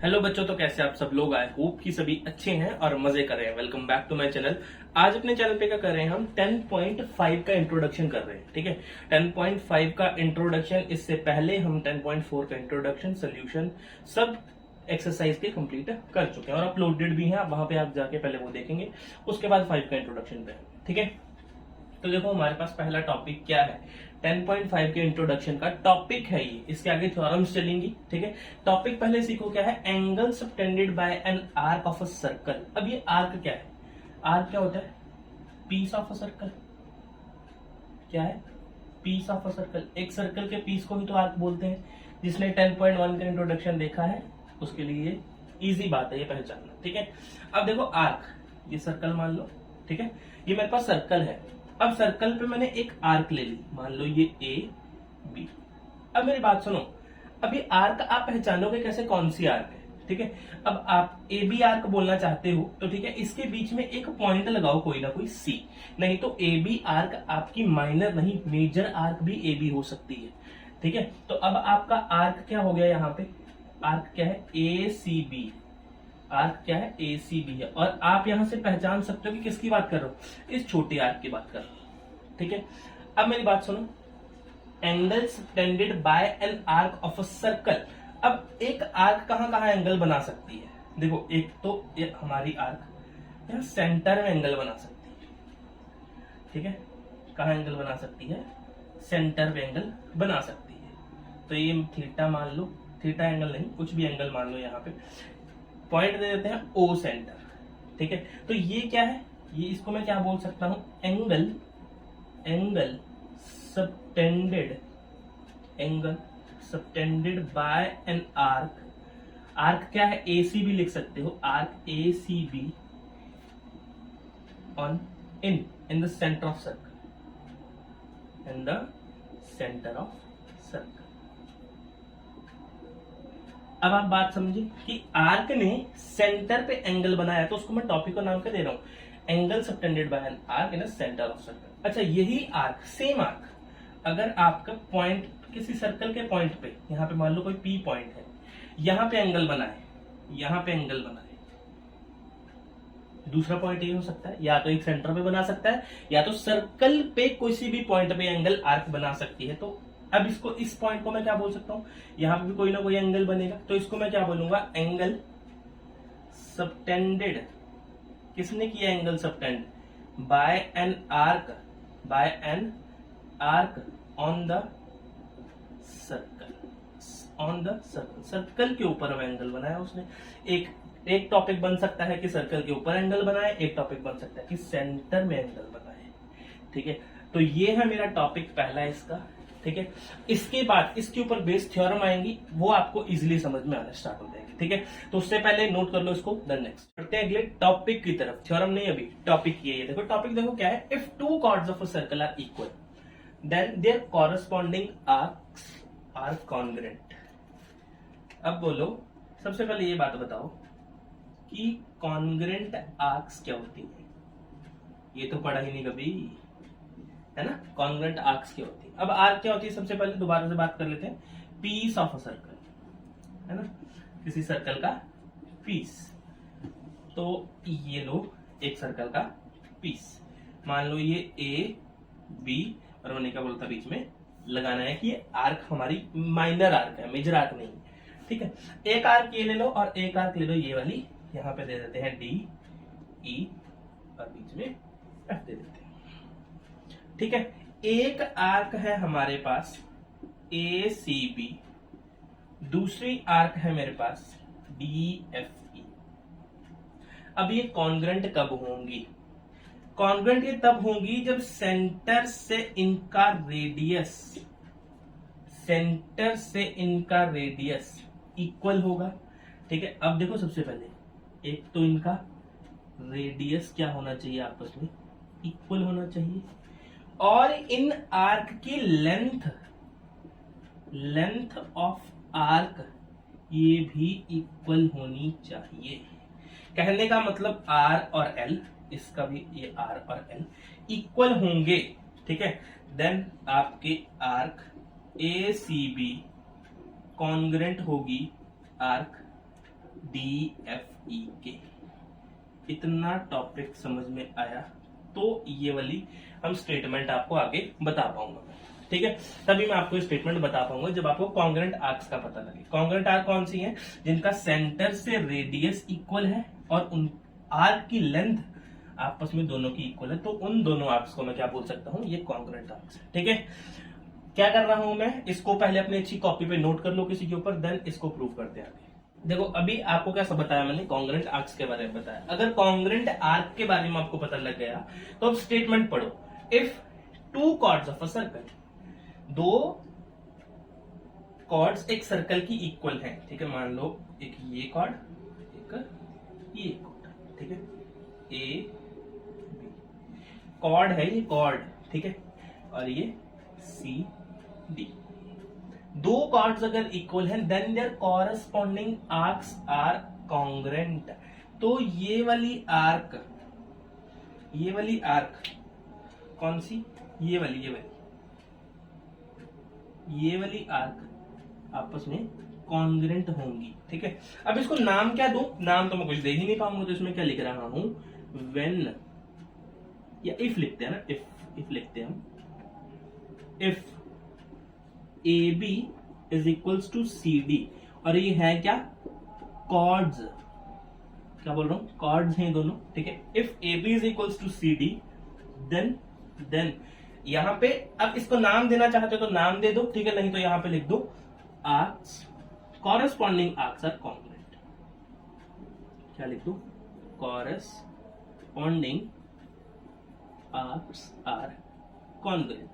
Hello बच्चों, तो कैसे आप सब लोग? आई होप कि सभी अच्छे हैं और मजे कर रहे हैं। Welcome back to my channel. आज अपने चैनल पे क्या कर रहे हैं, हम 10.5 का इंट्रोडक्शन कर रहे हैं। ठीक है, 10.5 का इंट्रोडक्शन। इससे पहले हम 10.4 का इंट्रोडक्शन, सोल्यूशन सब एक्सरसाइज के कंप्लीट कर चुके हैं और अपलोडेड भी हैं। वहां पे आप जाके पहले वो देखेंगे, उसके बाद 5 का इंट्रोडक्शन पे। ठीक है, तो देखो हमारे पास पहला टॉपिक क्या है। 10.5 के इंट्रोडक्शन का टॉपिक है ये, इसके आगे थ्योरम्स चलेंगी। ठीक है, टॉपिक पहले सीखो क्या है। Angle subtended by an arc of a circle. अब ये आर्क क्या है? आर्क क्या होता है? Piece of a circle. क्या है? Piece of a circle. एक सर्कल के पीस को ही तो आर्क बोलते हैं। जिसने 10.1 का इंट्रोडक्शन देखा है उसके लिए इजी बात है ये पहचानना। ठीक है, अब देखो आर्क, ये सर्कल मान लो। ठीक है, ये मेरे पास सर्कल है। अब सर्कल पे मैंने एक आर्क ले ली, मान लो ये ए बी। अब मेरी बात सुनो, अभी आर्क आप पहचानोगे कैसे कौन सी आर्क है? ठीक है, अब आप ए बी आर्क बोलना चाहते हो तो ठीक है, इसके बीच में एक पॉइंट लगाओ, कोई ना कोई सी। नहीं तो ए बी आर्क आपकी माइनर नहीं मेजर आर्क भी ए बी हो सकती है। ठीक है, तो अब आपका आर्क क्या हो गया? यहाँ पे आर्क क्या है? A C B. आर्क क्या है? ए सी बी है। और आप यहां से पहचान सकते हो कि किसकी बात कर रहा हूं, इस छोटे आर्क की बात कर रहा हूं। ठीक है, अब मेरी बात सुनो। Angle subtended by an arc of a circle. अब एक आर्क कहां कहां एंगल बना सकती है? देखो, एक तो हमारी आर्क यहां सेंटर में एंगल बना सकती है। ठीक है, कहां एंगल बना सकती है? सेंटर में एंगल बना सकती है। तो ये थीटा मान लो, थीटा एंगल नहीं, कुछ भी एंगल मान लो। यहाँ पे पॉइंट दे देते हैं ओ सेंटर। ठीक है, तो ये क्या है? ये इसको मैं क्या बोल सकता हूं? Angle, angle subtended, angle subtended by an arc. Arc क्या है? ए सी बी लिख सकते हो। Arc A C B on in the centre of circle, in the centre of circle. अब आप बात समझे कि आर्क ने सेंटर पे एंगल बनाया, तो उसको मैं टॉपिक का नाम क्या दे रहा हूं? Angle subtended by an arc in the centre of circle. अच्छा, यही आर्क, सेम आर्क, अगर आपका पॉइंट किसी सर्कल के पॉइंट पे, यहां पे मान लो कोई पी पॉइंट है, यहां पे एंगल बनाए, यहां पे एंगल बनाए, दूसरा पॉइंट ये हो सकता है, या तो एक सेंटर पे बना सकता है, या तो सर्कल पे किसी भी पॉइंट पे एंगल आर्क बना सकती है। तो अब इसको, इस पॉइंट को मैं क्या बोल सकता हूं? यहां पे भी कोई ना कोई एंगल बनेगा, तो इसको मैं क्या बोलूंगा? Angle subtended. किसने किया angle subtend? By an arc, by an arc on the circle, on the circle. Circle के ऊपर एंगल बनाया उसने। एक टॉपिक बन सकता है कि सर्कल के ऊपर एंगल बनाए, एक टॉपिक बन सकता है कि सेंटर में एंगल बनाए। ठीक है, तो ये है मेरा टॉपिक पहला इसका। ठीक है, इसके बाद इसके ऊपर बेस्ड थ्योरम आएंगी, वो आपको इजीली समझ में आना स्टार्ट हो जाएगी। ठीक है, तो उससे पहले नोट कर लो इसको। देन नेक्स्ट बढ़ते हैं अगले टॉपिक की तरफ। थ्योरम नहीं, अभी टॉपिक ये देखो। टॉपिक देखो क्या है। If two chords of a circle are equal then their corresponding arcs are congruent. अब बोलो, सबसे पहले ये बात बताओ कि कॉन्ग्रुएंट आर्क्स क्या होती है? ये तो पढ़ा ही नहीं कभी, है ना। कॉन्ग्रुएंट आर्क्स क्या होती है? अब आर्क क्या होती है, सबसे पहले दोबारा से बात कर लेते हैं। पीस ऑफ अ सर्कल, है ना, किसी सर्कल का पीस। तो ये लो एक सर्कल का पीस, मान लो ये ए बी, और मैंने क्या बोलता बीच में लगाना है कि ये आर्क हमारी माइनर आर्क है, मेजर आर्क नहीं। ठीक है, एक आर्क ये ले लो और एक आर्क ले लो ये वाली, यहां पे दे देते हैं डी ई और बीच में एफ दे देते हैं। ठीक है, एक आर्क है हमारे पास ए सी बी, दूसरी आर्क है मेरे पास डी एफ ई। अब ये कॉन्ग्रुएंट कब होंगी? कॉन्ग्रुएंट ये तब होंगी जब सेंटर से इनका रेडियस, सेंटर से इनका रेडियस इक्वल होगा। ठीक है, अब देखो सबसे पहले एक तो इनका रेडियस क्या होना चाहिए? आपस में इक्वल होना चाहिए। और इन आर्क की लेंथ, लेंथ ऑफ आर्क ये भी इक्वल होनी चाहिए। कहने का मतलब आर और एल, इसका भी ये आर और एल इक्वल होंगे। ठीक है, देन आपके arc A C B congruent होगी आर्क DFE के। इतना टॉपिक समझ में आया तो ये वाली हम स्टेटमेंट आपको आगे बता पाऊंगा, ठीक है। तभी मैं आपको स्टेटमेंट बता पाऊंगा जब आपको कॉन्ग्रेंट आर्क्स का पता लगे। कॉन्ग्रेंट आर्क कौन सी है? जिनका सेंटर से रेडियस इक्वल है और उन आर्क की लेंथ आपस में दोनों की इक्वल है, तो उन दोनों आर्क्स को मैं क्या बोल सकता हूं? ये कॉन्ग्रेंट आर्क्स है, ठीक है। क्या कर रहा हूं मैं? इसको पहले अपनी अच्छी कॉपी पे नोट कर लो किसी के ऊपर, देन इसको प्रूव करते हैं आगे। देखो अभी आपको क्या सब बताया मैंने? कॉन्ग्रेंट आर्क्स के बारे में बताया। अगर कॉन्ग्रेंट आर्क के बारे में आपको पता लग गया तो अब स्टेटमेंट पढ़ो। If two chords of a circle, दो कॉर्ड्स एक सर्कल की इक्वल हैं, ठीक है। मान लो एक ये कॉर्ड, एक ये कॉर्ड, ठीक है। ए बी कॉर्ड है, ये कॉर्ड, ठीक है, और ये सी डी। दो कॉर्ड्स अगर इक्वल हैं then their corresponding arcs are congruent. तो ये वाली आर्क कौन सी? ये वाली आर्क आपस में कॉन्ग्रेंट होंगी, ठीक है। अब इसको नाम क्या दूं? नाम तो मैं कुछ दे ही नहीं पाऊंगा, तो इसमें क्या लिख रहा हूं? व्हेन, या इफ लिखते हैं ना, इफ लिखते हैं हम। If AB is equals to CD, और ये है क्या? कॉर्ड्स। क्या बोल रहा हूं? कॉर्ड्स हैं दोनों, ठीक है। If AB is equals to CD then यहां पे अब इसको नाम देना चाहते हो तो नाम दे दो, ठीक है। नहीं तो यहां पे लिख दो arcs, corresponding arcs are congruent. क्या लिख दो? Corresponding arcs are congruent.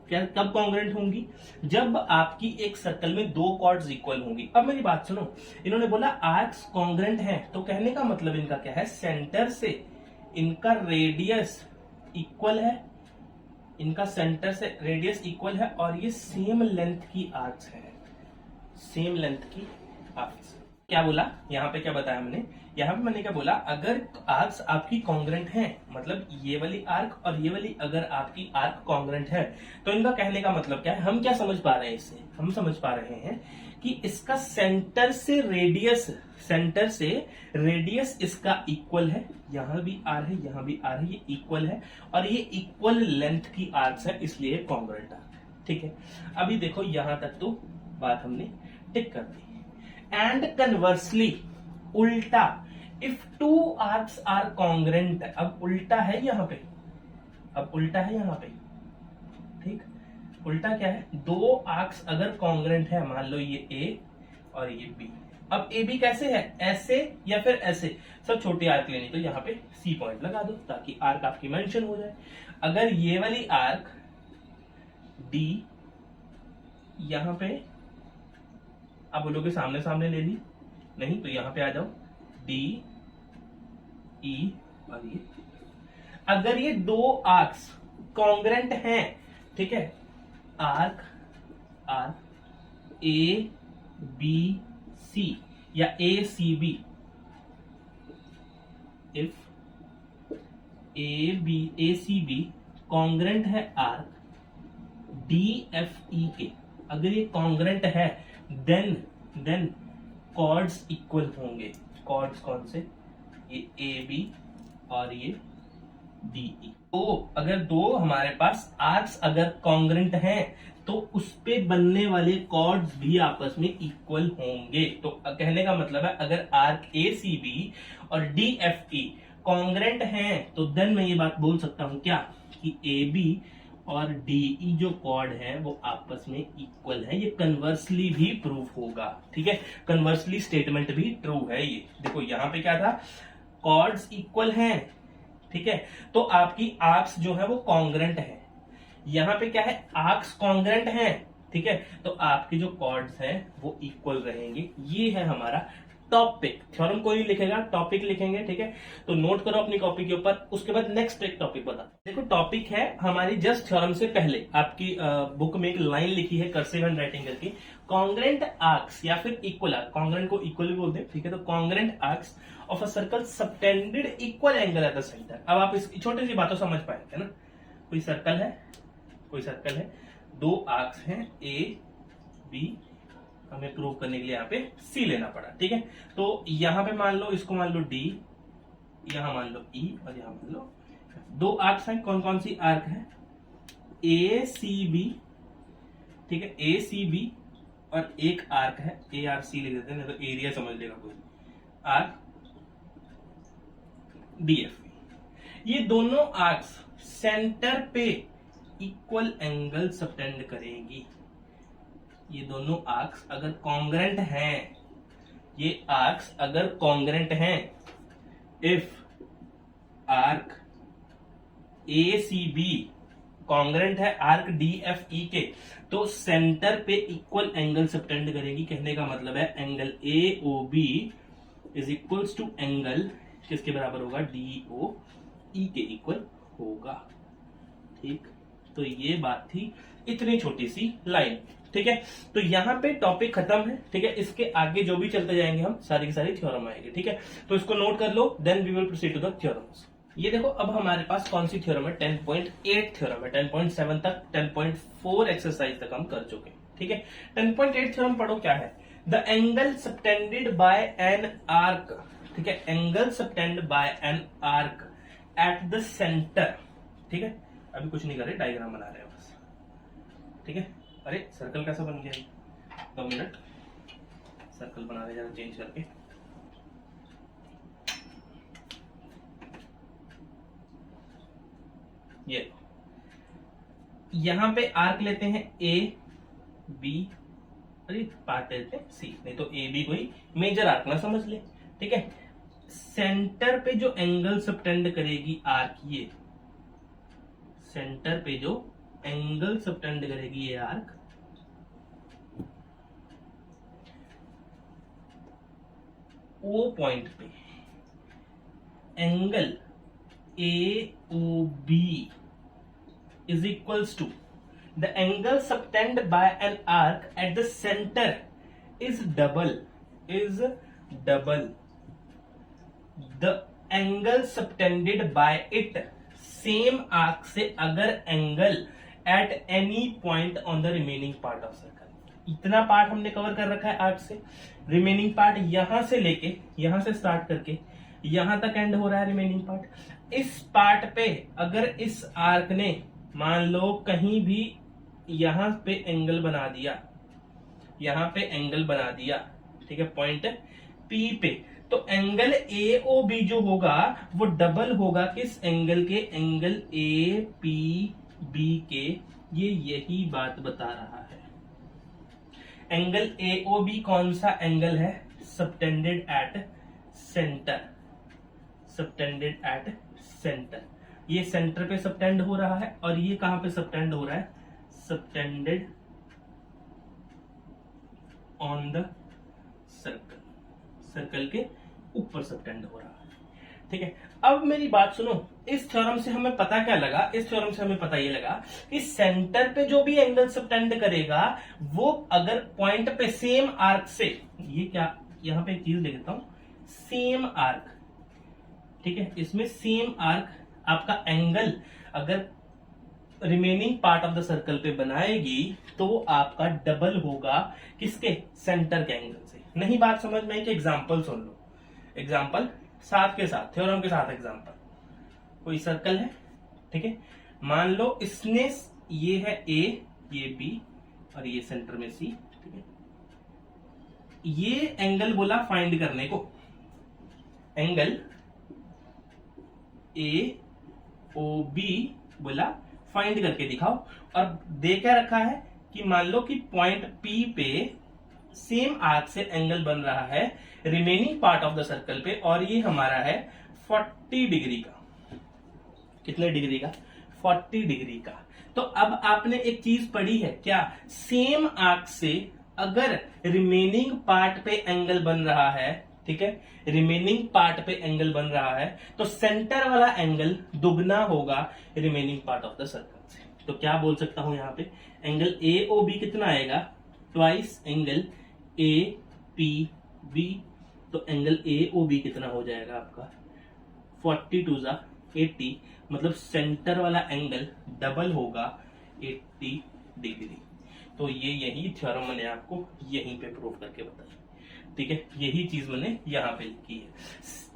क्या कब कॉन्ग्रेंट होंगी? जब आपकी एक सर्कल में दो कॉर्ड्स इक्वल होंगी। अब मेरी बात सुनो, इन्होंने बोला आर्क्स कॉन्ग्रेंट हैं, तो कहने का मतलब इनका क्या है? सेंटर से इनका रेडियस इक्वल है, इनका सेंटर से रेडियस इक्वल है और ये सेम लेंथ की आर्क्स है, सेम लेंथ की आर्क्स। क्या बोला यहां पे? क्या बताया मैंने? यहां पे मैंने क्या बोला? अगर आर्क्स आपकी कॉन्ग्रेंट हैं, मतलब ये वाली आर्क और ये वाली अगर आपकी आर्क कॉन्ग्रेंट है, तो इनका कहने का मतलब क्या है? हम क्या समझ पा रहे हैं इससे? हम समझ पा रहे हैं कि इसका सेंटर से रेडियस इसका इक्वल है। यहां भी आर है, यहां भी आर है, ये इक्वल है और ये इक्वल लेंथ की आर्क्स है, इसलिए कॉन्ग्रेंट आर्क, ठीक है। अभी देखो यहां तक तो बात हमने टिक कर दी। एंड कन्वर्सली, उल्टा, if two arcs are congruent, अब उल्टा है यहां पे, ठीक। उल्टा क्या है? दो आर्क्स अगर कॉन्ग्रेंट है, मान लो ये ए और ये बी। अब ए बी कैसे है? ऐसे या फिर ऐसे? सब छोटी आर्क लेनी, तो यहां पे सी पॉइंट लगा दो ताकि आर्क आपकी मेंशन हो जाए। अगर ये वाली आर्क डी यहां पे, आप बोलोगे सामने सामने ले ली, नहीं तो यहां पे आ जाओ, डी ई और ये। अगर ये दो आर्क्स कॉन्ग्रेंट हैं, ठीक है, आर्क ए बी सी या A C B, if A C B congruent है आर्क डी एफ ई के, अगर ये कॉन्ग्रेंट है देन कॉर्ड्स इक्वल होंगे। कॉर्ड्स कौन से? ये ए बी और ये डी ई। तो अगर दो हमारे पास आर्क्स अगर कॉन्ग्रेंट हैं तो उस पे बनने वाले कॉर्ड्स भी आपस में इक्वल होंगे। तो कहने का मतलब है अगर आर्क ए सी बी और डी एफ ई कॉन्ग्रेंट हैं तो देन मैं ये बात बोल सकता हूं क्या, कि ए बी और डीई जो कॉर्ड है वो आपस में इक्वल है। ये कन्वर्सली भी प्रूफ होगा, ठीक है। कन्वर्सली स्टेटमेंट भी ट्रू है। ये देखो यहां पे क्या था? कॉर्ड्स इक्वल हैं, ठीक है, तो आपकी आर्क्स जो है वो कॉन्ग्रेंट है। यहां पे क्या है? आर्क्स कॉन्ग्रेंट हैं, ठीक है, तो आपके जो कॉर्ड्स हैं वो इक्वल रहेंगे। ये है हमारा टॉपिक। थ्योरम कोई लिखेगा, टॉपिक लिखेंगे, ठीक है। तो नोट करो अपनी कॉपी के ऊपर। उसके बाद नेक्स्ट एक टॉपिक बता। देखो टॉपिक है हमारी जस्ट थ्योरम से पहले आपकी बुक में एक लाइन लिखी है कर्सिव हैंड राइटिंग करके, कॉन्ग्रेंट आर्क्स या फिर इक्वल आर्क, कॉन्ग्रेंट को इक्वल भी बोलते हैं, ठीक है। तो congruent arcs of a circle subtended equal angle eight the centre. अब आप इस छोटी सी बातों समझ पाएंगे ना। कोई सर्कल है, दो आर्क्स हैं ए बी हमें प्रूव करने के लिए यहाँ पे सी लेना पड़ा। ठीक है, तो यहाँ पे मान लो, इसको मान लो डी, यहाँ मान लो ई, और यहाँ मान लो दो आर्क्स हैं। कौन कौन सी आर्क है? A C B. ठीक है, ए सी बी, और एक आर्क है ए आर सी लिख देते हैं, नहीं तो एरिया समझ लेगा कोई, आर्क डी एफ बी। ये दोनों आर्क्स सेंटर पे इक्वल एंगल सबटेंड करेंगी। ये दोनों आर्क्स अगर कॉन्ग्रेंट हैं, ये आर्क्स अगर कॉन्ग्रेंट हैं, if arc A C B congruent है आर्क डी एफ ई के, तो सेंटर पे इक्वल एंगल सबटेंड करेगी। कहने का मतलब है angle A O B is equals to angle किसके बराबर होगा? डी ओ ई के इक्वल होगा। ठीक, तो ये बात थी इतनी छोटी सी लाइन। ठीक है, तो यहाँ पे टॉपिक खत्म है। ठीक है, इसके आगे जो भी चलते जाएंगे हम सारी की सारी थ्योरम आएगी। ठीक है, तो इसको नोट कर लो, then we will proceed to the theorems. ये देखो, अब हमारे पास कौन सी थ्योरम है? 10.8 थ्योरम है। 10.7 तक, 10.4 एक्सरसाइज तक हम कर चुके। ठीक है, 10.8 थ्योरम पढ़ो क्या है? The angle subtended by an arc. ठीक है, angle subtend by an arc at the centre. ठीक है, अभी कुछ नहीं कर रहे, डायग्राम बना रहे हैं बस। ठीक है, अरे सर्कल कैसा बन गया? 2 मिनट, सर्कल बना रहे जरा चेंज करके। ये यहां पे आर्क लेते हैं ए बी, अरे पार्ट लेते हैं सी, नहीं तो ए बी कोई मेजर आर्क ना समझ ले। ठीक है, सेंटर पे जो एंगल सबटेंड करेगी आर्क, ये सेंटर पे जो एंगल सबटेंड करेगी ये आर्क, ओ पॉइंट पे angle A O B is equals to the angle subtended by an arc at the center is double the angle subtended by it same arc से अगर angle at any point on the remaining part of circle। इतना part हमने cover कर रखा है arc से, remaining part यहां से लेके, यहां से स्टार्ट करके यहां तक एंड हो रहा है रिमेनिंग पार्ट। इस पार्ट पे अगर इस आर्क ने मान लो कहीं भी यहां पे एंगल बना दिया, यहां पे एंगल बना दिया, ठीक है, पॉइंट पी पे, तो एंगल ए ओ बी जो होगा वो डबल होगा किस एंगल के? एंगल ए पी बी के। ये यही बात बता रहा है। एंगल ए ओ बी कौन सा एंगल है? Subtended at centre, subtended at centre. ये सेंटर पे सबटेंड हो रहा है, और ये कहां पे सबटेंड हो रहा है? Subtended on the circle, circle के ऊपर सबटेंड हो रहा है। ठीक है, अब मेरी बात सुनो, इस थ्योरम से हमें पता क्या लगा? इस थ्योरम से हमें पता ये लगा कि सेंटर पे जो भी एंगल सबटेंड करेगा वो अगर पॉइंट पे सेम आर्क से, ये क्या, यहां पे एक चीज लिखता हूं, सेम आर्क। ठीक है, इसमें सेम आर्क आपका एंगल अगर remaining part of the circle पे बनाएगी तो आपका डबल होगा किसके? सेंटर के एंगल से। नहीं बात समझ में आई कि एग्जांपल सुन लो, एग्जांपल साथ के साथ, थ्योरम के साथ एग्जांपल। कोई सर्कल है, ठीक है, मान लो इसने, ये है ए, ये बी, और ये सेंटर में सी। ठीक है, ये एंगल बोला फाइंड करने को, एंगल ए ओ बी बोला फाइंड करके दिखाओ, और दे क्या रखा है कि मान लो कि पॉइंट पी पे सेम आर्क से एंगल बन रहा है remaining part of the circle पे, और ये हमारा है 40 डिग्री का। कितने डिग्री का? 40 डिग्री का। तो अब आपने एक चीज पढ़ी है क्या? सेम आर्क से अगर रिमेनिंग पार्ट पे एंगल बन रहा है, ठीक है, रिमेनिंग पार्ट पे एंगल बन रहा है, तो सेंटर वाला एंगल दुगना होगा remaining part of the circle से। तो क्या बोल सकता हूं यहां पे? एंगल ए ओ बी कितना आएगा? Twice angle A P B. तो एंगल ए ओ बी कितना हो जाएगा आपका? 40 टू 80, मतलब सेंटर वाला एंगल डबल होगा 80 डिग्री। तो ये यही थ्योरम मैंने आपको यहीं पे प्रूव करके बताई, ठीक है। यही चीज मैंने यहाँ पे लिखी है।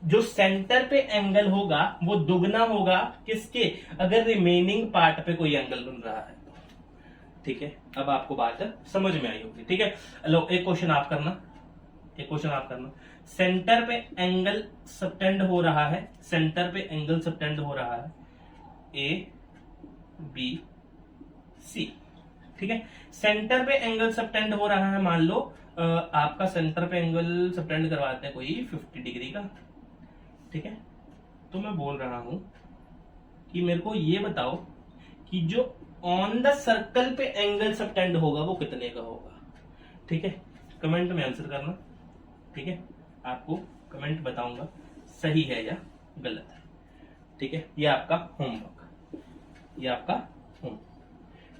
जो सेंटर पे एंगल होगा वो दुगना होगा किसके, अगर रिमेनिंग पार्ट पे कोई एंगल बन रहा है, ठीक है। अब आपको बात समझ में आई होगी, ठीक है। लो एक क्वेश्चन आप करना, सेंटर पे एंगल सबटेंड हो रहा है, सेंटर पे एंगल सबटेंड हो रहा है ए बी सी, ठीक है। सेंटर पे एंगल सबटेंड हो रहा है, मान लो आपका सेंटर पे एंगल सबटेंड करवाते हैं कोई 50 डिग्री का, ठीक है। तो मैं बोल रहा हूं कि मेरे को ये बताओ कि जो ऑन द सर्कल पे एंगल सबटेंड होगा वो कितने का होगा, ठीक है। कमेंट में आंसर करना, ठीक है। आपको कमेंट बताऊंगा सही है या गलत है, ठीक है। ये आपका होमवर्क,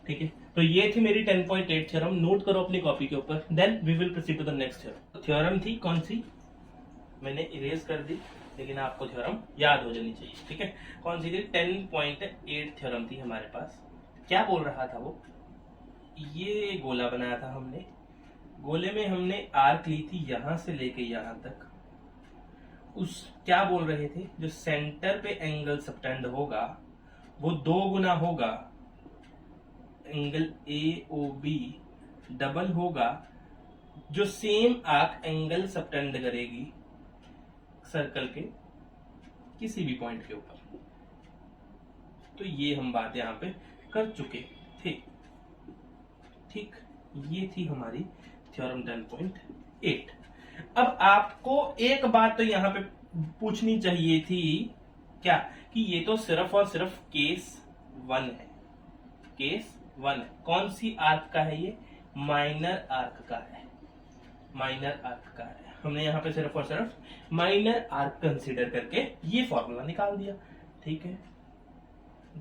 ठीक है। तो ये थी मेरी 10.8 थ्योरम, नोट करो अपनी कॉपी के ऊपर। Then we will proceed to the next theorem. Theorem थी कौन सी, मैंने इरेज कर दी, लेकिन आपको थ्योरम याद हो जानी चाहिए, ठीक है। कौन सी थी, 10.8 थ्योरम थी हमारे पास। क्या बोल रहा था वो, ये गोला बनाया था हमने, गोले में हमने आर्क ली थी यहां से लेके यहां तक। उस क्या बोल रहे थे, जो सेंटर पे एंगल सबटेंड होगा वो 2 गुना होगा angle A O B, double होगा जो सेम आर्क एंगल सबटेंड करेगी सर्कल के किसी भी पॉइंट के ऊपर। तो ये हम बात यहां पे कर चुके थे, ठीक। ये थी हमारी थ्योरम 10.8। अब आपको एक बात तो यहां पे पूछनी चाहिए थी, क्या, कि ये तो सिर्फ और सिर्फ केस 1 है, केस 1 है। कौन सी आर्क का है ये, माइनर आर्क का है, माइनर आर्क का है। हमने यहाँ पे सिर्फ और सिर्फ माइनर आर्क कंसीडर करके ये फॉर्मूला निकाल दिया, ठीक है।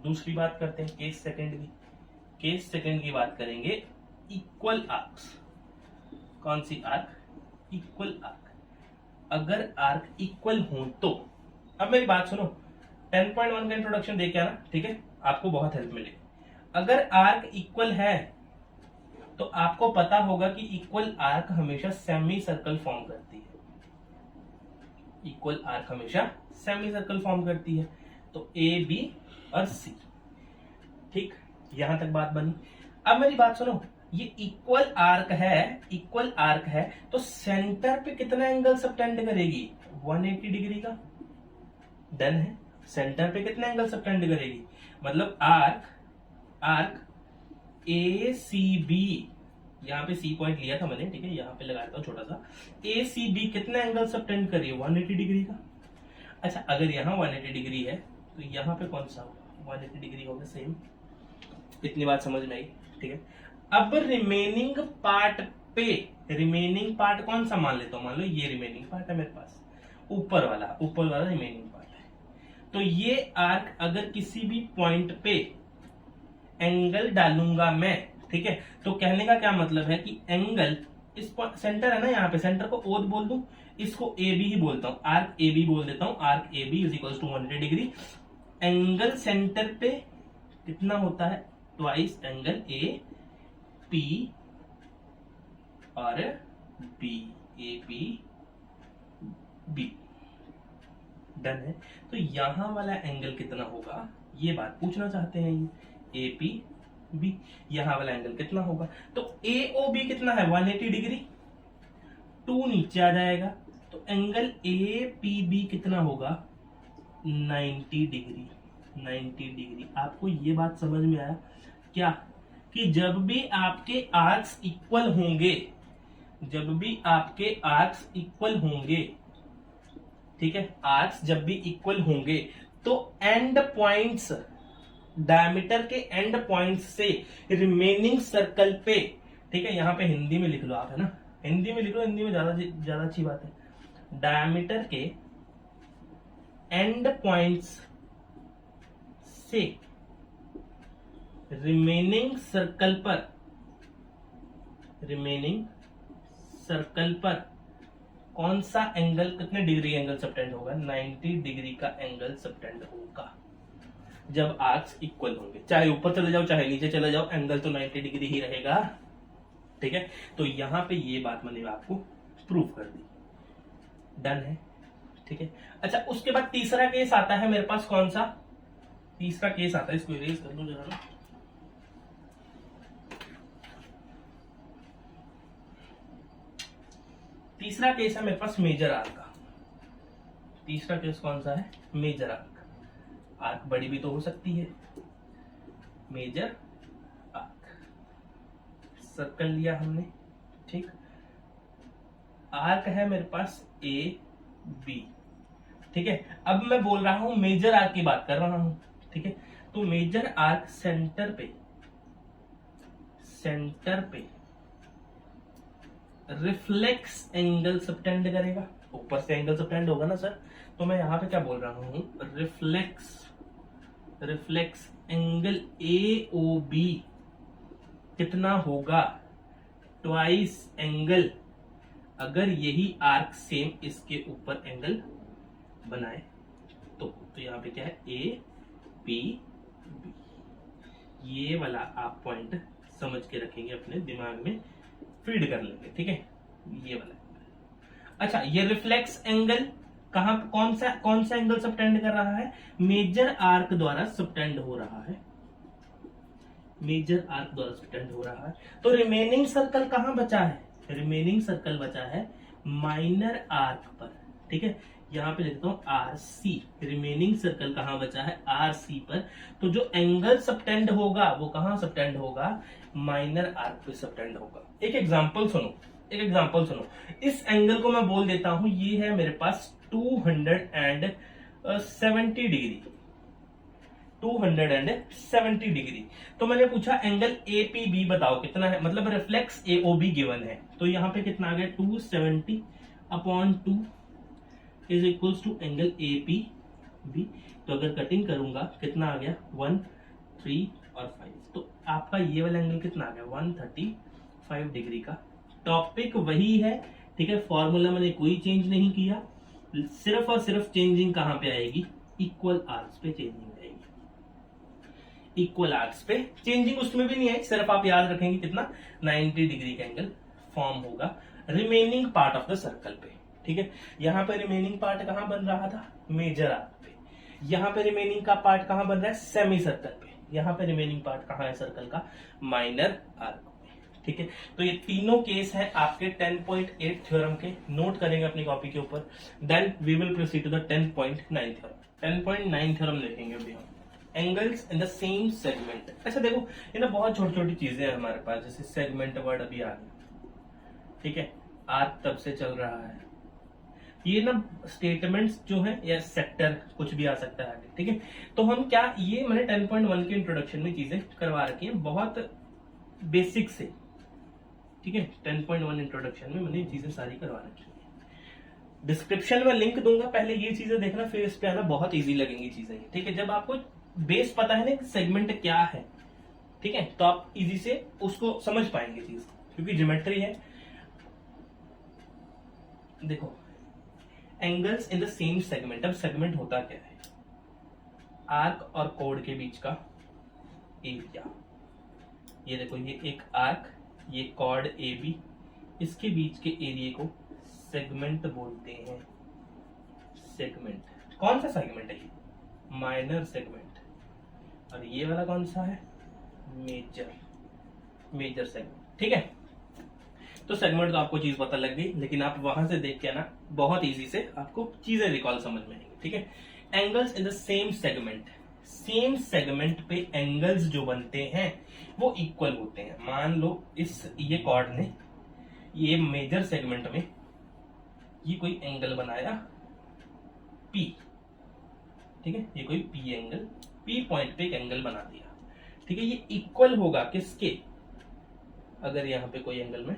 दूसरी बात करते हैं केस सेकंड की। केस सेकंड की बात करेंगे, इक्वल आर्क्स। कौन सी आर्क, इक्वल आर्क। अगर आर्क इक्वल हो तो, अब मेरी बात सुनो, 10.1 का इंट्रोडक्शन देख के आना, ठीक है, आपको बहुत हेल्प मिलेगी। अगर आर्क इक्वल है तो आपको पता होगा कि इक्वल आर्क हमेशा सेमी सर्कल फॉर्म करती है, इक्वल आर्क हमेशा सेमी सर्कल फॉर्म करती है। तो ए बी और सी, ठीक, यहां तक बात बनी। अब मेरी बात सुनो, ये इक्वल आर्क है, इक्वल आर्क है तो सेंटर पे कितना एंगल सबटेंड करेगी, 180 डिग्री का। डन है, सेंटर पे कितना एंगल सबटेंड करेगी, मतलब आर्क ए सी बी, यहाँ पे सी पॉइंट लिया था मैंने, ठीक है, यहाँ पे लगाता हूं छोटा सा। ए सी बी कितना एंगल सबटेंड करिए, 180 डिग्री का। अच्छा, अगर यहाँ 180 डिग्री है तो यहाँ पे कौन सा होगा, 180 डिग्री होगा सेम। इतनी बात समझ में आई, ठीक है। अब रिमेनिंग पार्ट पे, रिमेनिंग पार्ट कौन सा मान लेता हूं, मान लो ये रिमेनिंग पार्ट है मेरे पास, ऊपर वाला रिमेनिंग पार्ट है। तो ये आर्क अगर किसी भी पॉइंट पे एंगल डालूंगा मैं, ठीक है, तो कहने का क्या मतलब है कि एंगल इस सेंटर है ना, यहाँ पे सेंटर को ओ बोल दूं, इसको ए बी ही बोलता हूं, आर्क ए बी बोल देता हूं, arc A B is equal to 180 degree. Angle centre पे कितना होता है, ट्वाइस एंगल ए पी और B, A P B. Done है। तो यहां वाला एंगल कितना होगा, ये बात पूछना चाहते हैं ये, ए पी बी, यहां वाला एंगल कितना होगा। तो ए ओ बी कितना है, 180 डिग्री, 2 नीचे आ जाएगा, तो एंगल ए पी बी कितना होगा, 90 डिग्री, 90 डिग्री। आपको ये बात समझ में आया क्या, कि जब भी आपके आर्क्स इक्वल होंगे, जब भी आपके आर्क्स इक्वल होंगे, ठीक है, आर्क्स जब भी इक्वल होंगे तो एंड पॉइंट्स, डायमीटर के एंड पॉइंट्स से रिमेनिंग सर्कल पे, ठीक है, यहां पे हिंदी में लिख लो आप, है ना, हिंदी में लिख लो, हिंदी में ज्यादा अच्छी बात है। डायमीटर के एंड पॉइंट्स से रिमेनिंग सर्कल पर कौन सा एंगल, कितने डिग्री एंगल सबटेंड होगा, 90 डिग्री का एंगल सबटेंड होगा जब आर्क्स इक्वल होंगे। चाहे ऊपर चले जाओ चाहे नीचे चले जाओ, एंगल तो 90 डिग्री ही रहेगा, ठीक है, तो यहां पे ये बात मैंने आपको प्रूव कर दी, डन है। ठीक है, अच्छा उसके बाद तीसरा केस आता है मेरे पास, कौन सा तीसरा केस आता है, इसको इरेज कर लो जरा ना। तीसरा केस है मेरे पास मेजर आर्क का। तीसरा केस कौन सा है, मेजर आर्क। आर्क बड़ी भी तो हो सकती है, मेजर आर्क, सर्कल लिया हमने, ठीक। आर्क है मेरे पास ए बी, ठीक है। अब मैं बोल रहा हूं मेजर आर्क की बात कर रहा हूं, ठीक है। तो मेजर आर्क सेंटर पे रिफ्लेक्स एंगल सबटेंड करेगा, ऊपर से एंगल सबटेंड होगा ना सर, तो मैं यहां पे क्या बोल रहा हूं, reflex angle A O B कितना होगा, ट्वाइस एंगल, अगर यही आर्क सेम इसके ऊपर एंगल बनाए तो यहां पे क्या है, ए पी बी। ये वाला आप पॉइंट समझ के रखेंगे, अपने दिमाग में फीड कर लेंगे, ठीक है, ये वाला। अच्छा, ये रिफ्लेक्स एंगल कहां, कौन सा एंगल सबटेंड कर रहा है, मेजर आर्क द्वारा सबटेंड हो रहा है, मेजर आर्क द्वारा सबटेंड हो रहा है। तो रिमेनिंग सर्कल कहां बचा है, रिमेनिंग सर्कल बचा है माइनर आर्क पर, ठीक है। यहां पे लिखता हूं आर सी, रिमेनिंग सर्कल कहां बचा है, आर सी पर। तो जो एंगल सबटेंड होगा वो कहां सबटेंड होगा, माइनर आर्क पे सबटेंड होगा। एक एग्जांपल सुनो, इस एंगल को मैं बोल देता हूं, ये है मेरे पास 270 डिग्री, 270 डिग्री। तो मैंने पूछा एंगल एपीबी बताओ कितना है, मतलब रिफ्लेक्स एओबी गिवन है, तो यहां पे कितना आ गया, 270/2 is equals to angle APB. तो अगर कटिंग करूंगा कितना आ गया, 1, 3 और 5, तो आपका ये वाला एंगल कितना आ गया, 135 डिग्री का। टॉपिक वही है, ठीक है, फॉर्मूला मैंने कोई चेंज नहीं किया, सिर्फ और सिर्फ चेंजिंग कहां पे आएगी, इक्वल आर्क्स पे चेंजिंग आएगी, इक्वल आर्क्स पे चेंजिंग उसमें भी नहीं आई, सिर्फ आप याद रखेंगे कितना, 90 डिग्री का एंगल फॉर्म होगा remaining part of the circle पे, ठीक है। यहां पे रिमेनिंग पार्ट कहां बन रहा था, मेजर आर्क पे। यहां पे रिमेनिंग का पार्ट कहां बन रहा है, सेमी सर्कल पे। यहां पे रिमेनिंग पार्ट कहां है सर्कल का, माइनर आर्क पे, ठीक है। तो ये तीनों केस हैं आपके 10.8 थ्योरम के, नोट करेंगे अपनी कॉपी के ऊपर। Then we will proceed to the 10.9 theorem. 10.9 theorem देखेंगे अभी हम, angles in the same segment. अच्छा देखो, ये ना बहुत छोटी छोटी चीजें हैं हमारे पास, जैसे सेगमेंट वर्ड अभी आ गया, ठीक है, आर्क तब से चल रहा है। ये ना स्टेटमेंट्स जो है, या सेक्टर कुछ भी आ सकता है आगे, ठीक है। तो हम क्या, ये मैंने 10.1 के इंट्रोडक्शन में चीजें करवा रखी हैं, बहुत बेसिक से, ठीक है। 10.1 इंट्रोडक्शन में मैंने चीजें सारी करवा रखी हैं। डिस्क्रिप्शन में लिंक दूंगा, पहले ये चीजें देखना, फिर इस पे आना, बहुत इजी लगेंगी चीजें, ठीक है। जब आपको बेस पता है ना सेगमेंट क्या है, ठीक है, तो आप इजी से उसको समझ पाएंगे चीज, क्योंकि ज्योमेट्री है। देखो, angles in the same segment. अब सेगमेंट होता क्या है, आर्क और कोड के बीच का एरिया। ये देखो, ये एक आर्क, ये कॉर्ड ए बी, इसके बीच के एरिया को सेगमेंट बोलते हैं। सेगमेंट, कौन सा सेगमेंट है ये, माइनर सेगमेंट। और ये वाला कौन सा है, मेजर सेगमेंट, ठीक है। तो सेगमेंट तो आपको चीज पता लग गई, लेकिन आप वहां से देख के ना बहुत इजी से आपको चीजें रिकॉल समझ में आएंगी, ठीक है। Angles in the same segment, same segment पे एंगल्स जो बनते हैं वो इक्वल होते हैं। मान लो ये कॉर्ड ने ये मेजर सेगमेंट में ये कोई एंगल बनाया P, ठीक है, ये कोई P एंगल, P पॉइंट पे एक एंगल बना दिया, ठीक है। ये इक्वल होगा किसके, अगर यहां पे कोई एंगल में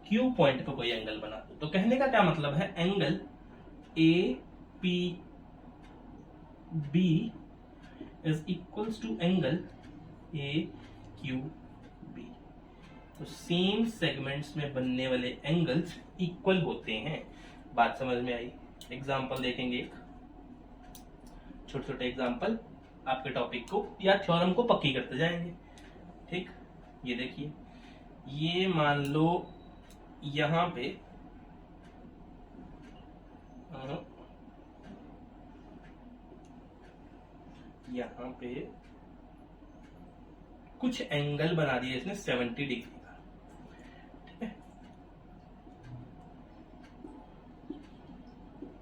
Q पॉइंट पे कोई एंगल बना दो, तो कहने का क्या मतलब है, angle APB is equals to angle AQB। तो सेम सेगमेंट्स में बनने वाले एंगल्स इक्वल होते हैं। बात समझ में आई। एग्जांपल देखेंगे, एक छोटे छोटे एग्जांपल आपके टॉपिक को या थ्योरम को पक्की करते जाएंगे, ठीक। ये देखिए, ये मान लो यहां पे कुछ एंगल बना दिया इसने 70 डिग्री का, ठीक है।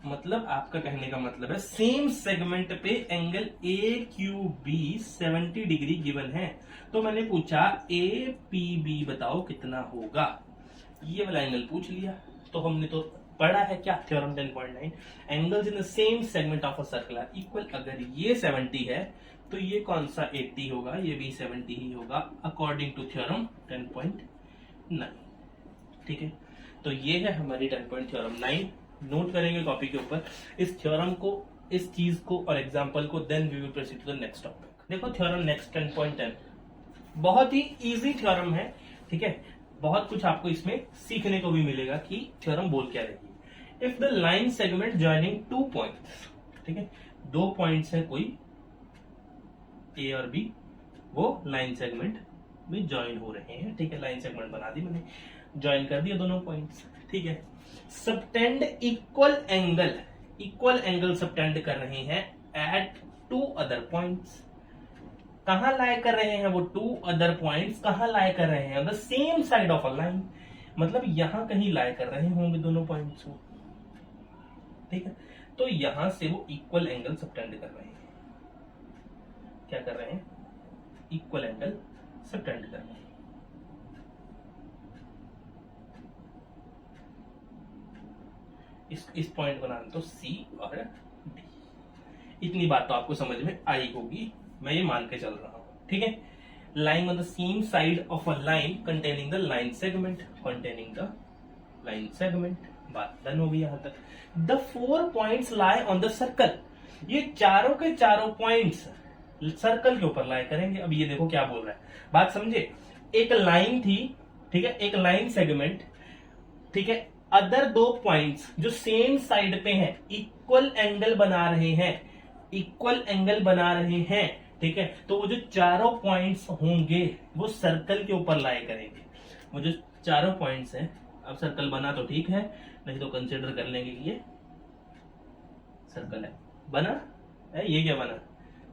मतलब आपका कहने का मतलब है सेम सेगमेंट पे angle A Q B 70 degree given है। तो मैंने पूछा ए पी बी बताओ कितना होगा, ये वाला एंगल पूछ लिया। तो हमने तो पढ़ा है क्या, theorem 10.9, angles in the same segment of a circle are equal. अगर ये 70 है तो ये कौन सा 80 होगा, ये भी 70 ही होगा अकॉर्डिंग टू थ्योरम 10.9, ठीक है। तो ये है हमारी 10.9, नोट करेंगे कॉपी के ऊपर इस थ्योरम को, इस चीज को और एग्जांपल को, then we will proceed to the next topic. देखो थ्योरम नेक्स्ट 10.10 बहुत ही इजी थ्योरम है, ठीक है। बहुत कुछ आपको इसमें सीखने को भी मिलेगा कि थ्योरम बोल क्या रही है। If the line segment joining 2 points, ठीक है, 2 पॉइंट्स है कोई ए और बी, वो लाइन सेगमेंट में ज्वाइन हो रहे हैं, ठीक है। लाइन सेगमेंट बना दी मैंने, ज्वाइन कर दिया दोनों पॉइंट्स, ठीक है। सबटेंड इक्वल एंगल सबटेंड कर रहे हैं एट 2 अदर पॉइंट्स। कहां लाए कर रहे हैं वो 2 अदर पॉइंट्स, कहां लाए कर रहे हैं, on the same side of a line. मतलब यहां कहीं लाए कर रहे होंगे दोनों पॉइंट्स को, ठीक है। तो यहां से वो इक्वल एंगल सबटेंड कर रहे हैं। क्या कर रहे हैं, इक्वल एंगल सबटेंड कर रहे हैं। इस पॉइंट को नाम तो सी और डी। इतनी बात तो आपको समझ में आई होगी, मैं ये मान के चल रहा हूं, ठीक है। Lying on the same side of a line containing the line segment, बात डन होगी यहां तक। The 4 points lie on the circle, ये चारों के चारों पॉइंट्स सर्कल के ऊपर लाई करेंगे। अब ये देखो क्या बोल रहा है, बात समझे। एक लाइन थी, ठीक है, एक लाइन सेगमेंट, ठीक है। अदर 2 पॉइंट्स जो सेम साइड पे हैं, इक्वल एंगल बना रहे हैं, ठीक है। तो वो जो चारों पॉइंट्स होंगे वो सर्कल के ऊपर लाई करेंगे। वो जो चारों पॉइंट्स हैं, अब सर्कल बना तो ठीक है, नहीं तो कंसिडर कर लेंगे कि ये सर्कल है, बना है। ये क्या बना,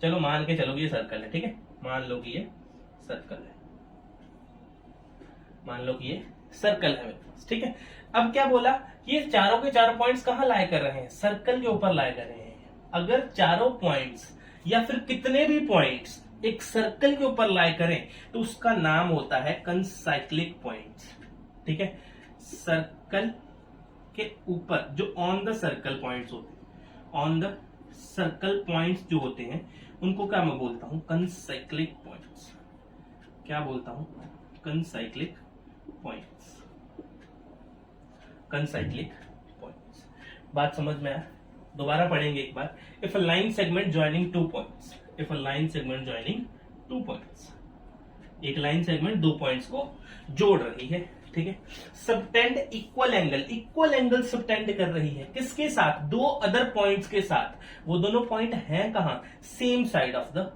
चलो मान के चलो कि ये सर्कल है, ठीक है। मान लो कि ये सर्कल है, मान लो कि ये सर्कल है मेरे पास, ठीक है। अब क्या बोला, ये चारों के चारों पॉइंट्स कहां लाए कर रहे हैं, सर्कल के ऊपर लाए कर रहे हैं। अगर चारों पॉइंट्स या फिर कितने भी पॉइंट्स एक सर्कल के ऊपर लाए करें तो उसका नाम होता है कंसाइक्लिक पॉइंट्स, ठीक है। सर्कल के ऊपर जो ऑन द सर्कल पॉइंट्स होते हैं, ऑन द सर्कल पॉइंट्स जो होते हैं उनको क्या मैं बोलता हूं, कंसाइक्लिक पॉइंट्स। क्या बोलता हूं, कंसाइक्लिक पॉइंट्स, कंसाइक्लिक पॉइंट्स। बात समझ में आया, दोबारा पढ़ेंगे एक बार। If a line segment joining 2 points, if a line segment joining 2 points, एक लाइन सेगमेंट 2 पॉइंट्स को जोड़ रही है, ठीक है। सबटेंड इक्वल एंगल सबटेंड कर रही है, किसके साथ, 2 अदर पॉइंट्स के साथ। वो दोनों पॉइंट हैं कहां, same side of the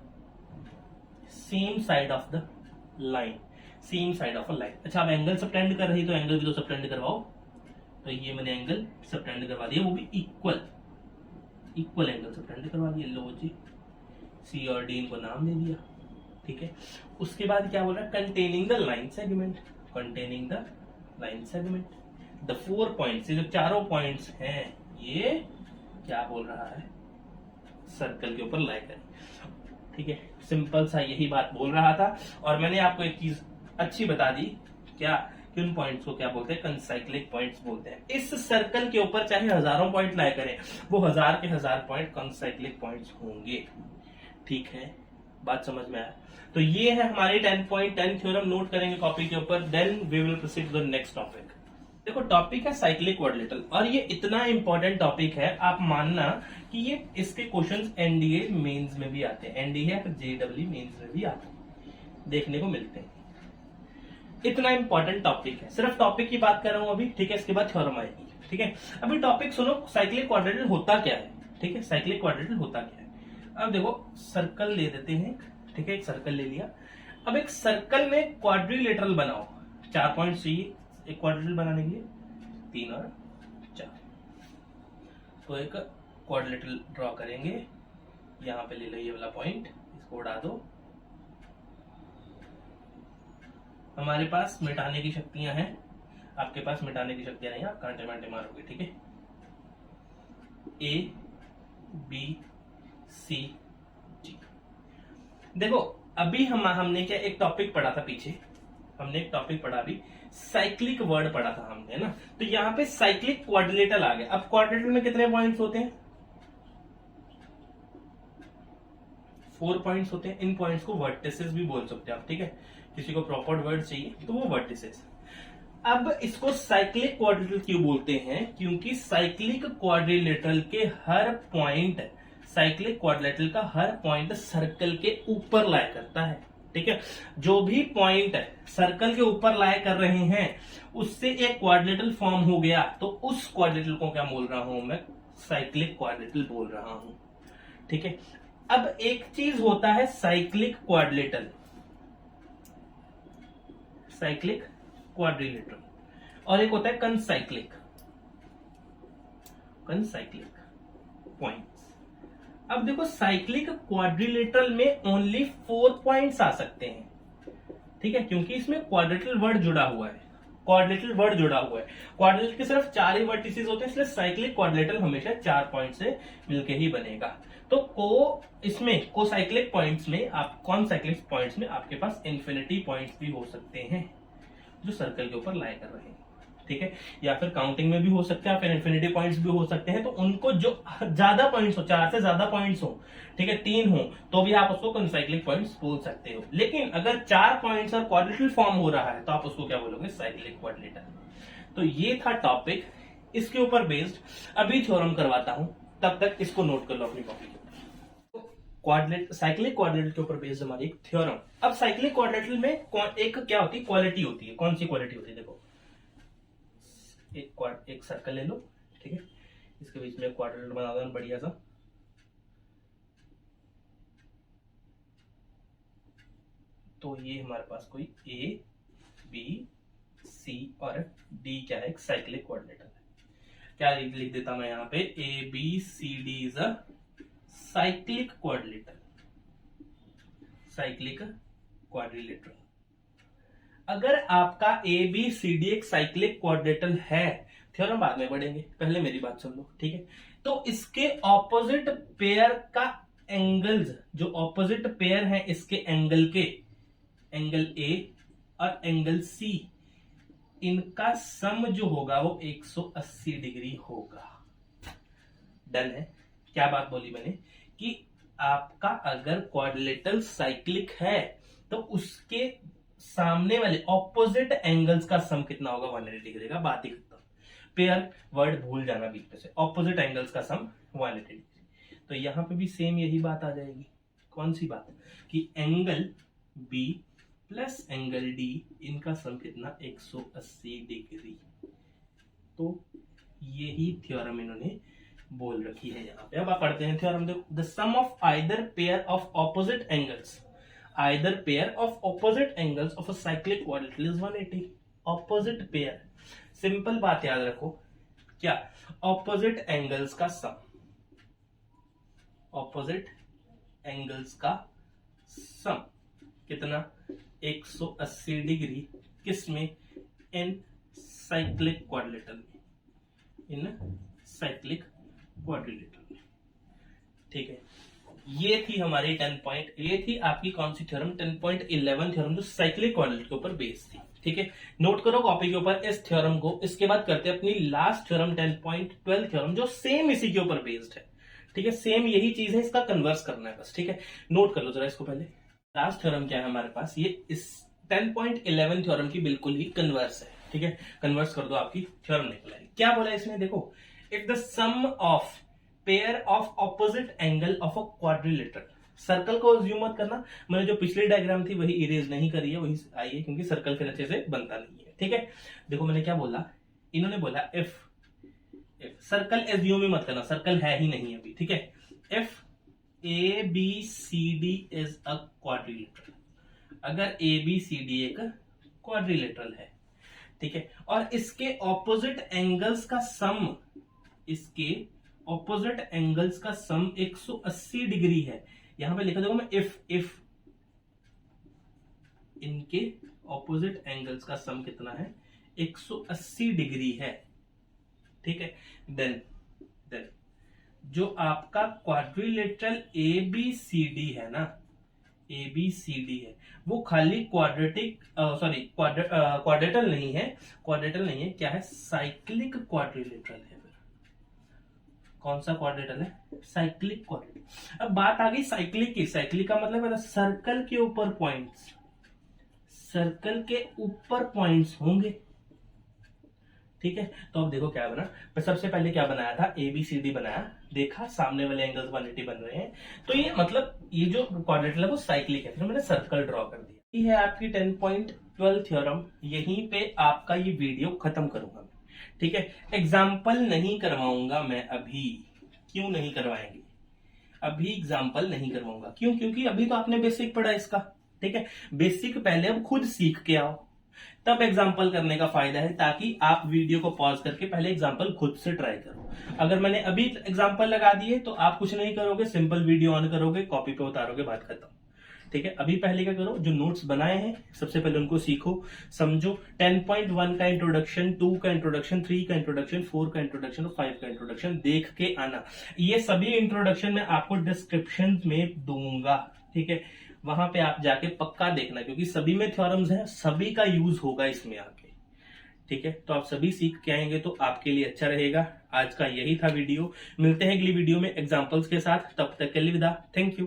line, same side of a line. अच्छा, अब एंगल सबटेंड कर रही तो एंगल भी तो सबटेंड करवाओ। तो ये मैंने एंगल सबटेंड करवा दिया, वो भी इक्वल एंगल सबटेंड करवा दिया। लो जी, सी और डी इनको नाम दे दिया, ठीक है। उसके बाद क्या बोल रहा है, containing the line segment, the 4 points, जो चारों पॉइंट्स हैं, ये क्या बोल रहा है, सर्कल के ऊपर लाई करें, ठीक है। सिंपल सा यही बात बोल रहा था। और मैंने आपको एक चीज अच्छी बता दी, क्या, कि उन पॉइंट्स को क्या बोलते हैं, कंसाइक्लिक पॉइंट्स बोलते हैं। इस सर्कल के ऊपर चाहे हजारों पॉइंट लाए करें, वो 1000 के 1000 पॉइंट कंसाइक्लिक पॉइंट्स होंगे, ठीक है। बात समझ में आया। तो ये है हमारी 10.10 थ्योरम, नोट करेंगे कॉपी के ऊपर, then we will proceed to the next topic. देखो टॉपिक है साइक्लिक क्वाड्रिलेटरल, और ये इतना इंपॉर्टेंट टॉपिक है, आप मानना कि ये इसके क्वेश्चंस एनडीए मेंस में भी आते हैं, एनडीए या फिर जेडब्ल्यू मेंस में भी आते हैं, देखने को मिलते हैं। इतना इंपॉर्टेंट टॉपिक है, सिर्फ टॉपिक की बात कर रहा हूं अभी, ठीक है। इसके बाद थ्योरम आएगी, ठीक है। अभी टॉपिक सुनो, साइक्लिक क्वाड्रिलेटरल होता क्या है, ठीक है। साइक्लिक क्वाड्रिलेटरल होता क्या है, अब देखो सर्कल ले देते हैं, ठीक है। एक सर्कल ले लिया, अब एक सर्कल में क्वाड्रिलेटरल बनाओ, 4 पॉइंट चाहिए एक क्वाड्रिलेटरल बनाने के लिए, 3 और 4। तो एक क्वाड्रिलेटरल ड्रॉ करेंगे, यहां पे ले लो ये वाला पॉइंट, इसको उड़ा दो। हमारे पास मिटाने की शक्तियां हैं, आपके पास मिटाने की शक्तियां नहीं, आप कांटे मांटे मारोगे, ठीक है। ए बी सी जी। देखो अभी हमने क्या एक टॉपिक पढ़ा था पीछे, हमने एक टॉपिक पढ़ा अभी, साइक्लिक वर्ड पढ़ा था हमने ना, तो यहाँ पे साइक्लिक क्वाड्रिलेटरल आ गया। अब क्वाड्रिलेटरल में कितने पॉइंट्स होते हैं? 4 पॉइंट्स होते हैं। इन पॉइंट्स को वर्टिसेस भी बोल सकते हैं आप, ठीक है। किसी को प्रॉपर वर्ड चाहिए तो वो वर्टिसेस। अब इसको साइक्लिक क्वाड्रिलेटरल क्यों बोलते हैं? क्योंकि साइक्लिक क्वाड्रिलेटरल के हर पॉइंट, साइक्लिक क्वाड्रिलेटरल का हर पॉइंट सर्कल के ऊपर लाया करता है, ठीक है। जो भी पॉइंट सर्कल के ऊपर लाया कर रहे हैं उससे एक क्वाड्रिलेटरल फॉर्म हो गया, तो उस क्वाड्रिलेटरल को क्या बोल रहा हूं मैं? साइक्लिक क्वाड्रिलेटरल बोल रहा हूं, ठीक है। अब एक चीज होता है साइक्लिक क्वाड्रिलेटरल, साइक्लिक क्वाड्रिलेटरल, और एक होता है कनसाइक्लिक, कनसाइक्लिक पॉइंट्स। अब देखो साइक्लिक क्वाड्रिलेटरल में ओनली 4 पॉइंट्स आ सकते हैं, ठीक है, क्योंकि इसमें क्वाड्रिलेटरल वर्ड जुड़ा हुआ है, क्वाड्रिलेटरल वर्ड जुड़ा हुआ है। क्वाड्रिलेटरल के सिर्फ 4 ही वर्टिसेस होते हैं, इसलिए साइक्लिक क्वाड्रिलेटरल हमेशा 4 पॉइंट से मिलके ही बनेगा। तो इसमें कोसाइक्लिक पॉइंट्स में आप, कौन साइक्लिक पॉइंट्स में आपके पास इन्फिनिटी पॉइंट्स भी हो सकते हैं जो सर्कल के ऊपर लाए कर रहे हैं, ठीक है। या फिर काउंटिंग में भी हो सकते हैं, फिर इन्फिनिटी पॉइंट्स भी हो सकते हैं। तो उनको जो ज्यादा पॉइंट्स हो, 4 से ज्यादा पॉइंट्स हो, ठीक है, 3 हो, तो भी आप उसको कनसाइक्लिक पॉइंट्स बोल सकते हो। लेकिन अगर 4 पॉइंट्स और क्वाड्रिलेटरल फॉर्म हो रहा है तो आप उसको क्या बोलोगे? Cyclic quadrilateral. तो ये था टॉपिक, इसके ऊपर बेस्ड अभी थ्योरम करवाता हूं, तब तक इसको नोट कर लो अपनी कॉपी के ऊपर। साइक्लिक क्वाड्रिलेटरल के ऊपर बेस्ड हमारी एक थ्योरम। अब साइक्लिक क्वाड्रिलेटरल में एक क्या होती है? क्वालिटी होती है। कौन सी क्वालिटी होती है? देखो एक सर्कल ले लो, ठीक है, इसके बीच में क्वाड्रिलेटरल बना दो बढ़िया सा। तो ये हमारे पास कोई ए बी सी और डी क्या है? एक साइक्लिक क्वाड्रिलेटरल है। क्या लिख देता मैं यहाँ पे? A B C D is a cyclic quadrilateral, cyclic quadrilateral. अगर आपका ए बी सी डी एक साइक्लिक क्वाड्रिलेटरल है, थ्योरम बाद में पढ़ेंगे, पहले मेरी बात सुन लो, ठीक है। तो इसके ऑपोजिट पेयर का एंगल्स, जो ऑपोजिट पेयर है इसके एंगल के, एंगल ए और एंगल सी, इनका सम जो होगा वो 180 डिग्री होगा। डन है? क्या बात बोली मैंने? कि आपका अगर क्वाड्रिलेटरल साइक्लिक है तो उसके सामने वाले ऑपोजिट एंगल्स का सम कितना होगा? 180 डिग्री का। बात ही खत्म। पेयर वर्ड भूल जाना बीच में से, ऑपोजिट एंगल्स का सम 180 डिग्री। तो यहां पे भी सेम यही बात आ जाएगी। कौन सी बात? कि angle B plus angle D, इनका सम कितना? 180 डिग्री। तो यही थ्योरम इन्होंने बोल रखी है यहाँ पे। अब आप पढ़ते हैं थ्योरम। देखो, the sum of either pair of opposite angles, either pair of opposite angles of a cyclic quadrilateral is 180। Opposite pair, simple बात याद रखो, क्या? ऑपोजिट एंगल्स का सम, ऑपोजिट एंगल्स का सम कितना? 180 डिग्री। किसमें? इन साइक्लिक क्वाड्रिलेटरल में, इन साइक्लिक क्वाड्रिलेटरल में, ठीक है। ये थी हमारी 10 पॉइंट, ये थी आपकी कौन सी थ्योरम? 10.11 थ्योरम, जो साइक्लिक क्वाड्रिलेटरल के ऊपर बेस्ड थी, ठीक है। नोट करो कॉपी के ऊपर इस थ्योरम को। इसके बाद करते हैं अपनी लास्ट थ्योरम 10.12 थ्योरम, जो सेम इसी के ऊपर बेस्ड है, ठीक है। सेम यही चीज है, इसका कन्वर्स करना है बस, ठीक है। नोट कर लो जरा इसको पहले। लास्ट थ्योरम क्या है हमारे पास? ये इस 10.11 थ्योरम की बिल्कुल ही कन्वर्स है, ठीक है। कन्वर्स कर दो, आपकी थ्योरम निकल आएगी। क्या बोला इसने? देखो, if the sum of pair of opposite angle of a quadrilateral, circle को ज्यूम मत करना, मैंने जो पिछली डायग्राम थी वही इरेज नहीं करी है, वही आई है, क्योंकि सर्कल फिर अच्छे से बनता नहीं है, ठीक है। देखो मैंने क्या बोला, इन्होंने बोला इफ सर्कल एज्यूम ही मत करना, सर्कल है ही नहीं अभी, ठीक है। If A B C D is a quadrilateral, अगर ए बी सी डी एक क्वाड्रिलेटरल है, ठीक है, और इसके ऑपोजिट एंगल्स का सम, इसके ऑपोजिट एंगल्स का सम 180 डिग्री है। यहां पे लिखा देखो मैं, इफ इनके ऑपोजिट एंगल्स का सम कितना है, 180 डिग्री है, ठीक है। देन जो आपका quadrilateral A B C D है ना, ए बी सी डी है, वो खाली क्वाड्रेटल नहीं है, क्या है, साइक्लिक क्वाड्रिलेटरल है। कौन सा क्वाड्रेटल है, साइक्लिक क्वाड्रेटल। अब बात आ गई साइक्लिक की, साइक्लिक का मतलब है सर्कल के ऊपर पॉइंट्स, सर्कल के ऊपर पॉइंट्स होंगे, ठीक है। तो अब देखो क्या बना, मैं सबसे पहले क्या बनाया था, ए बी सी डी बनाया, देखा सामने वाले एंगल्स 180 बन रहे हैं, तो ये मतलब ये जो क्वाड्रेटल है वो साइक्लिक है, फिर मैंने सर्कल ड्रॉ कर दिया। ये है आपकी 10.12 थ्योरम। यहीं पे आपका ये वीडियो खत्म करूंगा, ठीक है। एग्जाम्पल नहीं करवाऊंगा मैं अभी, क्यों नहीं करवाएंगे अभी एग्जाम्पल नहीं करवाऊंगा, क्यों, क्योंकि अभी तो आपने बेसिक पढ़ा इसका, ठीक है। बेसिक पहले अब खुद सीख के आओ, तब एग्जाम्पल करने का फायदा है, ताकि आप वीडियो को पॉज करके पहले एग्जाम्पल खुद से ट्राई करो। अगर मैंने अभी एग्जाम्पल लगा दिए तो आप कुछ नहीं करोगे, सिंपल वीडियो ऑन करोगे, कॉपी पे उतारोगे, बात खत्म, ठीक है। अभी पहले क्या करो, जो नोट्स बनाए हैं सबसे पहले उनको सीखो, समझो। 10.1 का इंट्रोडक्शन, 2 का इंट्रोडक्शन, 3 का इंट्रोडक्शन, 4 का इंट्रोडक्शन और 5 का इंट्रोडक्शन देख के आना। ये सभी इंट्रोडक्शन मैं आपको डिस्क्रिप्शन में दूंगा, ठीक है। वहां पे आप जाके पक्का देखना, क्योंकि सभी में थ्योरम्स हैं, सभी का यूज होगा इसमें आके, ठीक है। तो आप सभी सीख के आएंगे तो आपके लिए अच्छा रहेगा। आज का यही था वीडियो, मिलते हैं अगली वीडियो में एग्जाम्पल्स के साथ, तब तक के लिए विदा, थैंक यू।